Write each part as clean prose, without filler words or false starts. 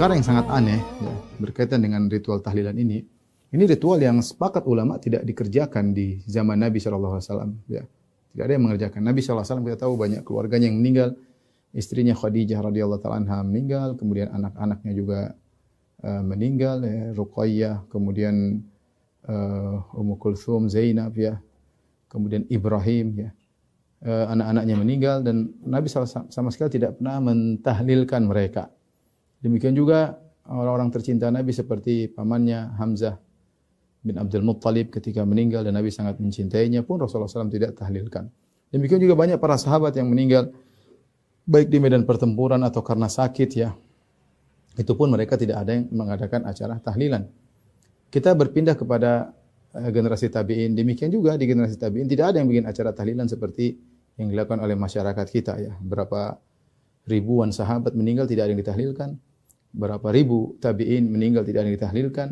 perkara yang sangat aneh ya, berkaitan dengan ritual tahlilan ini. Ini ritual yang sepakat ulama tidak dikerjakan di zaman Nabi SAW. Ya. Tidak ada yang mengerjakan. Nabi SAW kita tahu banyak keluarganya yang meninggal. Istrinya Khadijah radhiyallahu ta'ala anha meninggal. Kemudian anak-anaknya juga meninggal. Ya. Ruqayyah, kemudian Ummu Kulthum, Zainab, ya. Kemudian Ibrahim. Ya. Anak-anaknya meninggal dan Nabi SAW sama sekali tidak pernah mentahlilkan mereka. Demikian juga orang-orang tercinta Nabi seperti pamannya Hamzah bin Abdul Muttalib ketika meninggal dan Nabi sangat mencintainya pun Rasulullah SAW tidak tahlilkan. Demikian juga banyak para sahabat yang meninggal baik di medan pertempuran atau karena sakit ya. Itu pun mereka tidak ada yang mengadakan acara tahlilan. Kita berpindah kepada generasi tabi'in. Demikian juga di generasi tabi'in tidak ada yang bikin acara tahlilan seperti yang dilakukan oleh masyarakat kita ya. Berapa ribuan sahabat meninggal tidak ada yang ditahlilkan. Berapa ribu tabi'in meninggal tidak ada yang ditahlilkan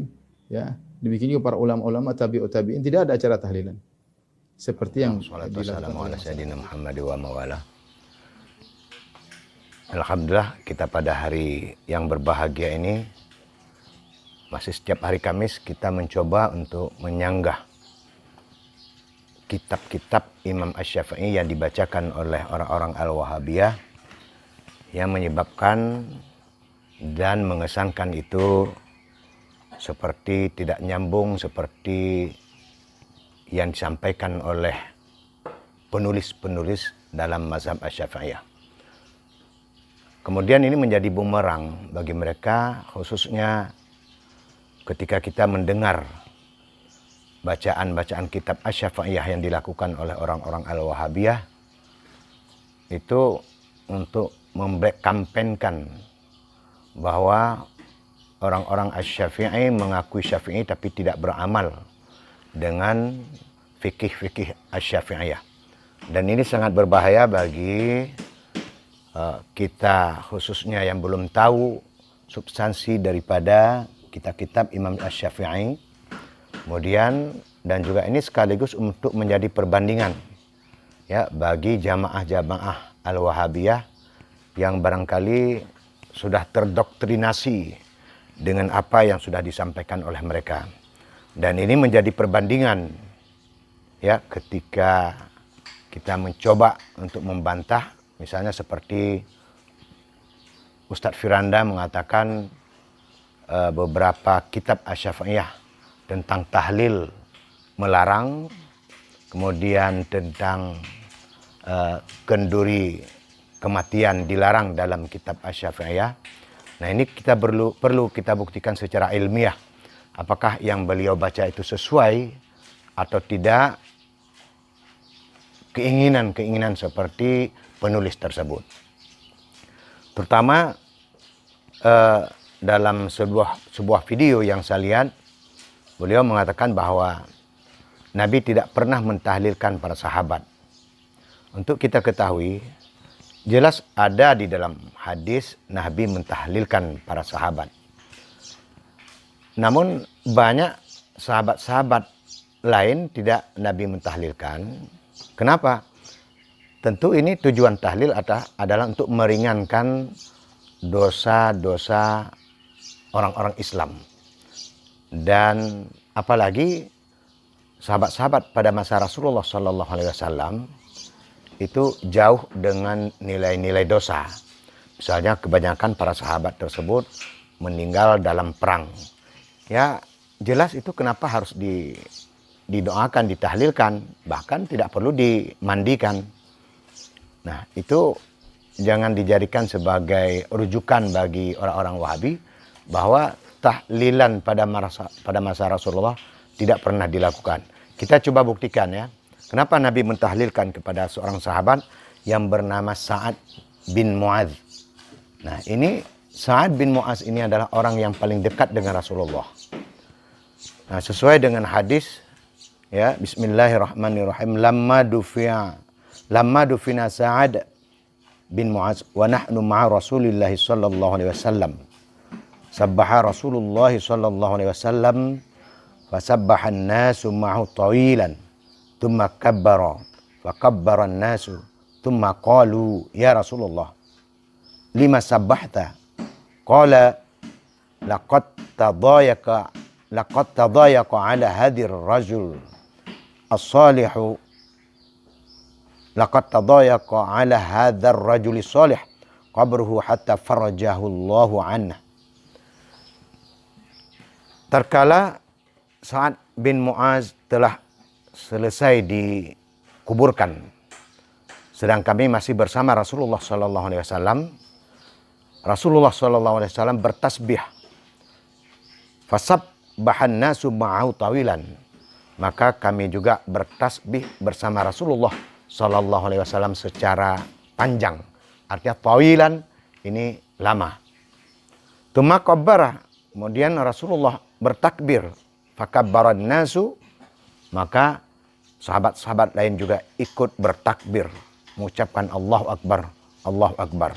ya. Demikian juga para ulama-ulama tabi'ut tabi'in tidak ada acara tahlilan. Seperti yang dilakukan oleh Sayyidina Muhammad wa mawala. Alhamdulillah kita pada hari yang berbahagia ini masih setiap hari Kamis kita mencoba untuk menyanggah kitab-kitab Imam Asy-Syafi'i yang dibacakan oleh orang-orang Al-Wahabiyah yang menyebabkan dan mengesankan itu seperti tidak nyambung seperti yang disampaikan oleh penulis-penulis dalam mazhab Asy-Syafi'iyah. Kemudian ini menjadi bumerang bagi mereka khususnya ketika kita mendengar bacaan-bacaan kitab Asy-Syafi'iyah yang dilakukan oleh orang-orang Al-Wahabiyah itu untuk memkampanyekan bahwa orang-orang Asy-Syafi'i mengakui Syafi'i tapi tidak beramal dengan fikih-fikih Asy-Syafi'iyah. Dan ini sangat berbahaya bagi kita khususnya yang belum tahu substansi daripada kitab-kitab Imam Asy-Syafi'i. Kemudian dan juga ini sekaligus untuk menjadi perbandingan ya bagi jamaah-jamaah Al-Wahabiyah yang barangkali sudah terdoktrinasi dengan apa yang sudah disampaikan oleh mereka. Dan ini menjadi perbandingan ya ketika kita mencoba untuk membantah, misalnya seperti Ustadz Firanda mengatakan beberapa kitab Asy-Syafi'iyah tentang tahlil melarang, kemudian tentang kenduri kematian dilarang dalam kitab Asy-Syafi'iyah. Nah ini kita perlu kita buktikan secara ilmiah apakah yang beliau baca itu sesuai atau tidak keinginan-keinginan seperti penulis tersebut. Terutama dalam sebuah video yang saya lihat, beliau mengatakan bahwa Nabi tidak pernah mentahlilkan para sahabat. Untuk kita ketahui, jelas ada di dalam hadis Nabi mentahlilkan para sahabat. Namun banyak sahabat-sahabat lain tidak Nabi mentahlilkan. Kenapa? Tentu ini tujuan tahlil adalah untuk meringankan dosa-dosa orang-orang Islam. Dan apalagi sahabat-sahabat pada masa Rasulullah SAW itu jauh dengan nilai-nilai dosa. Misalnya kebanyakan para sahabat tersebut meninggal dalam perang. Ya jelas itu kenapa harus didoakan, ditahlilkan, bahkan tidak perlu dimandikan. Nah itu jangan dijadikan sebagai rujukan bagi orang-orang Wahabi bahwa tahlilan pada masa Rasulullah tidak pernah dilakukan. Kita coba buktikan ya. Kenapa Nabi mentahlilkan kepada seorang sahabat yang bernama Sa'ad bin Mu'adz. Nah ini Sa'ad bin Mu'adz ini adalah orang yang paling dekat dengan Rasulullah. Nah sesuai dengan hadis ya, Bismillahirrahmanirrahim. Lamma dufina Sa'ad bin Mu'adz wa nahnu ma'a Rasulillah sallallahu alaihi wasallam. Sabbaha Rasulullah sallallahu alaihi wasallam fasabbaha an-nasu ma'ahu tawilan. Thumma kabbara fakabbara an-nasu thumma qalu ya Rasulullah lima sabbahta qala laqad tadayaqa ala hadir rajul as-salihu laqad tadayaqa ala hadzal rajuli salih qabruhu hatta farajahu Allahu anhu. Terkala Sa'ad bin Mu'az telah selesai dikuburkan, sedang kami masih bersama Rasulullah sallallahu alaihi wasallam. Rasulullah sallallahu alaihi wasallam bertasbih. Fasabbahan nasu ma'ahu tawilan. Maka kami juga bertasbih bersama Rasulullah sallallahu alaihi wasallam secara panjang. Artinya tawilan ini lama. Tsumma qabbara, kemudian Rasulullah bertakbir. Fakabbaran nasu, maka sahabat-sahabat lain juga ikut bertakbir, mengucapkan Allahu Akbar, Allahu Akbar.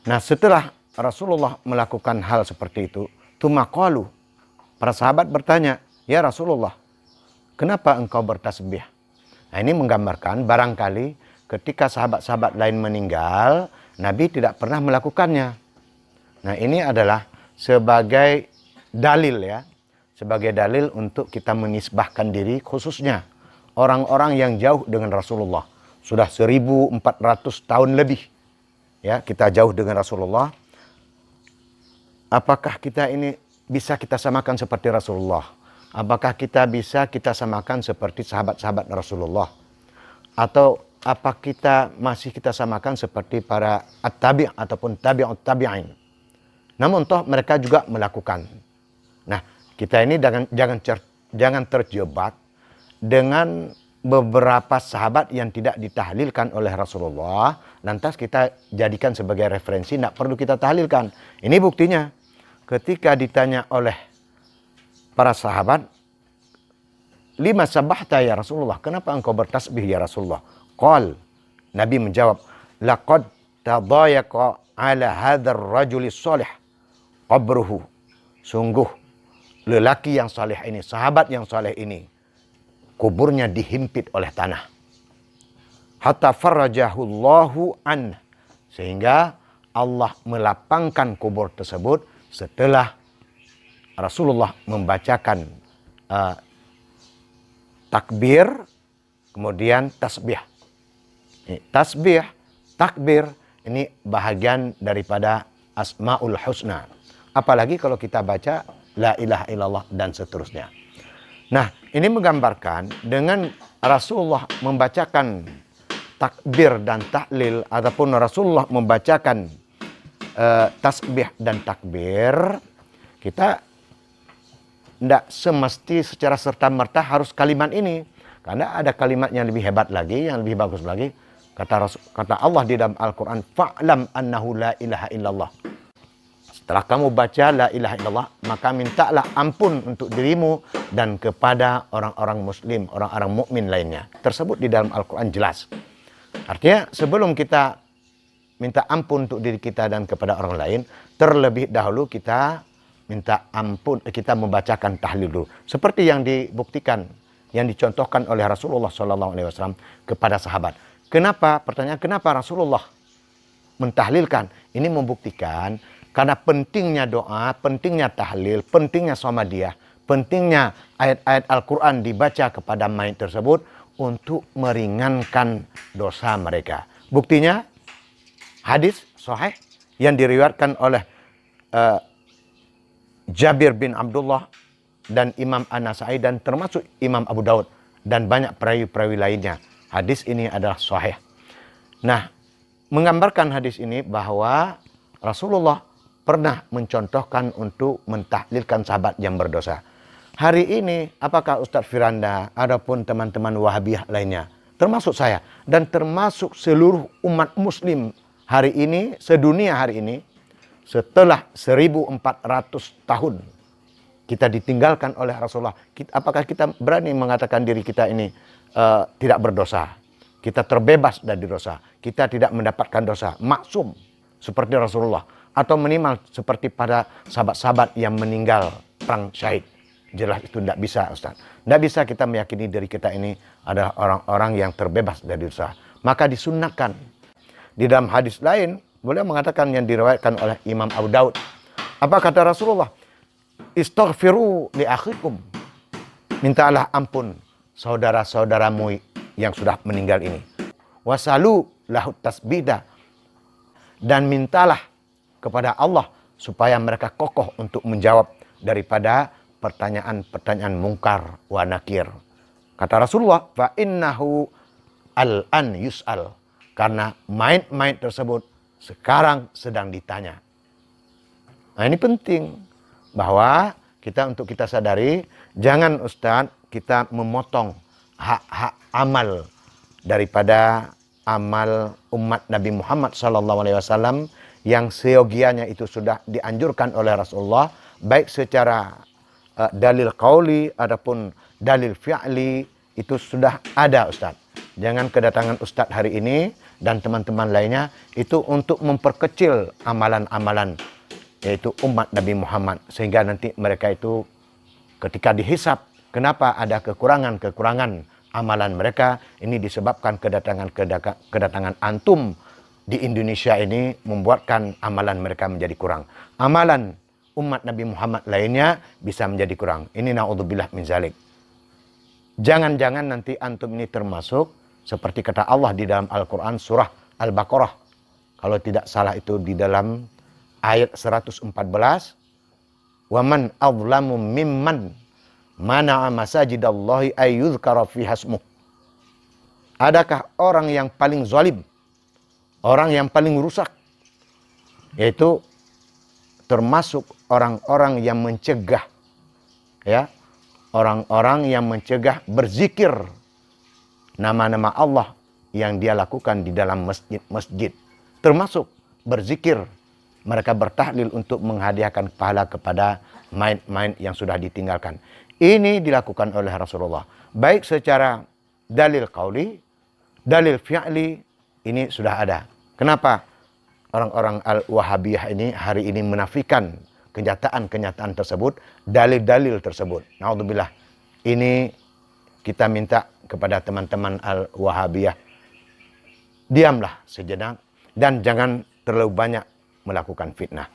Nah, setelah Rasulullah melakukan hal seperti itu, tsumma qalu, para sahabat bertanya, "Ya Rasulullah, kenapa engkau bertasbih?" Nah, ini menggambarkan barangkali ketika sahabat-sahabat lain meninggal, Nabi tidak pernah melakukannya. Nah, ini adalah sebagai dalil ya, sebagai dalil untuk kita menisbahkan diri, khususnya orang-orang yang jauh dengan Rasulullah. Sudah 1400 tahun lebih ya kita jauh dengan Rasulullah. Apakah kita ini bisa kita samakan seperti Rasulullah? Apakah kita bisa kita samakan seperti sahabat-sahabat Rasulullah? Atau apa kita masih kita samakan seperti para at-tabi' ataupun tabi'ut tabi'in? Namun toh mereka juga melakukan. Nah, kita ini jangan terjebak dengan beberapa sahabat yang tidak ditahlilkan oleh Rasulullah, lantas kita jadikan sebagai referensi, tidak perlu kita tahlilkan. Ini buktinya, ketika ditanya oleh para sahabat, "Lima sabahta ya Rasulullah?" Kenapa engkau bertasbih ya Rasulullah? Qal, Nabi menjawab, "Laqad tadayaqa ala hadzal rajuli shalih qabruhu." Sungguh lelaki yang saleh ini, sahabat yang saleh ini, kuburnya dihimpit oleh tanah. Hatta farajahu Allahu an, sehingga Allah melapangkan kubur tersebut setelah Rasulullah membacakan takbir, kemudian tasbih. Tasbih, takbir, ini bahagian daripada Asmaul Husna. Apalagi kalau kita baca La ilaha illallah dan seterusnya. Nah, ini menggambarkan dengan Rasulullah membacakan takbir dan tahlil, ataupun Rasulullah membacakan tasbih dan takbir, kita tidak semesti secara serta-merta harus kalimat ini. Karena ada kalimat yang lebih hebat lagi, yang lebih bagus lagi. Kata Allah di dalam Al-Quran, "Fa'lam annahu la ilaha illallah." Setelah kamu baca la ilaha illallah, maka mintalah ampun untuk dirimu dan kepada orang-orang muslim, orang-orang mukmin lainnya. Tersebut di dalam Al-Quran jelas. Artinya sebelum kita minta ampun untuk diri kita dan kepada orang lain, terlebih dahulu kita minta ampun, kita membacakan tahlil dulu. Seperti yang dibuktikan, yang dicontohkan oleh Rasulullah SAW kepada sahabat. Kenapa? Pertanyaan, kenapa Rasulullah mentahlilkan? Ini membuktikan karena pentingnya doa, pentingnya tahlil, pentingnya samadiyah, pentingnya ayat-ayat Al-Quran dibaca kepada mayit tersebut untuk meringankan dosa mereka. Buktinya hadis sahih yang diriwayatkan oleh Jabir bin Abdullah dan Imam An-Nasai dan termasuk Imam Abu Daud dan banyak perawi-perawi lainnya. Hadis ini adalah sahih. Nah, menggambarkan hadis ini bahwa Rasulullah pernah mencontohkan untuk mentahlilkan sahabat yang berdosa. Hari ini, apakah Ustadz Firanda, adapun teman-teman Wahabiyah lainnya, termasuk saya, dan termasuk seluruh umat muslim hari ini, sedunia hari ini, setelah 1400 tahun kita ditinggalkan oleh Rasulullah, apakah kita berani mengatakan diri kita ini tidak berdosa? Kita terbebas dari dosa, kita tidak mendapatkan dosa, maksum seperti Rasulullah, atau minimal seperti pada sahabat-sahabat yang meninggal perang syahid. Jelas itu tidak bisa, Ustaz. Tidak bisa kita meyakini diri kita ini adalah orang-orang yang terbebas dari dosa. Maka disunnahkan. Di dalam hadis lain, boleh mengatakan yang diriwayatkan oleh Imam Abu Daud. Apa kata Rasulullah? Istaghfiru li akhikum. Mintalah ampun saudara-saudaramu yang sudah meninggal ini. Wasalu lahu tasbida. Dan mintalah kepada Allah supaya mereka kokoh untuk menjawab daripada pertanyaan-pertanyaan mungkar wa nakir. Kata Rasulullah, fa innahu al-an yus'al. Karena mayit-mayit tersebut sekarang sedang ditanya. Nah, ini penting bahwa untuk kita sadari, jangan Ustadz kita memotong hak-hak amal daripada amal umat Nabi Muhammad SAW yang seyogianya itu sudah dianjurkan oleh Rasulullah, baik secara dalil qauli ataupun dalil fi'li, itu sudah ada Ustadz. Jangan kedatangan Ustadz hari ini dan teman-teman lainnya itu untuk memperkecil amalan-amalan yaitu umat Nabi Muhammad, sehingga nanti mereka itu ketika dihisap kenapa ada kekurangan-kekurangan amalan mereka, ini disebabkan kedatangan antum di Indonesia ini membuatkan amalan mereka menjadi kurang. Amalan umat Nabi Muhammad lainnya bisa menjadi kurang. Ini na'udzubillah min zalik. Jangan-jangan nanti antum ini termasuk seperti kata Allah di dalam Al-Quran surah Al-Baqarah. Kalau tidak salah itu di dalam ayat 114. وَمَنْ أَظْلَمُ مِمَّنْ مَنَعَ مَسَاجِدَ اللَّهِ أَيُّذْكَرَ فِيهَا اسْمُهُ. Adakah orang yang paling zalim, orang yang paling rusak, yaitu termasuk orang-orang yang mencegah, ya, orang-orang yang mencegah berzikir nama-nama Allah yang dia lakukan di dalam masjid-masjid, termasuk berzikir. Mereka bertahlil untuk menghadiahkan pahala kepada mayit-mayit yang sudah ditinggalkan. Ini dilakukan oleh Rasulullah. Baik secara dalil qauli, dalil fi'li, ini sudah ada. Kenapa orang-orang Al-Wahabiyah ini hari ini menafikan kenyataan-kenyataan tersebut, dalil-dalil tersebut? Na'udzubillah. Ini kita minta kepada teman-teman Al-Wahabiyah, diamlah sejenak dan jangan terlalu banyak melakukan fitnah.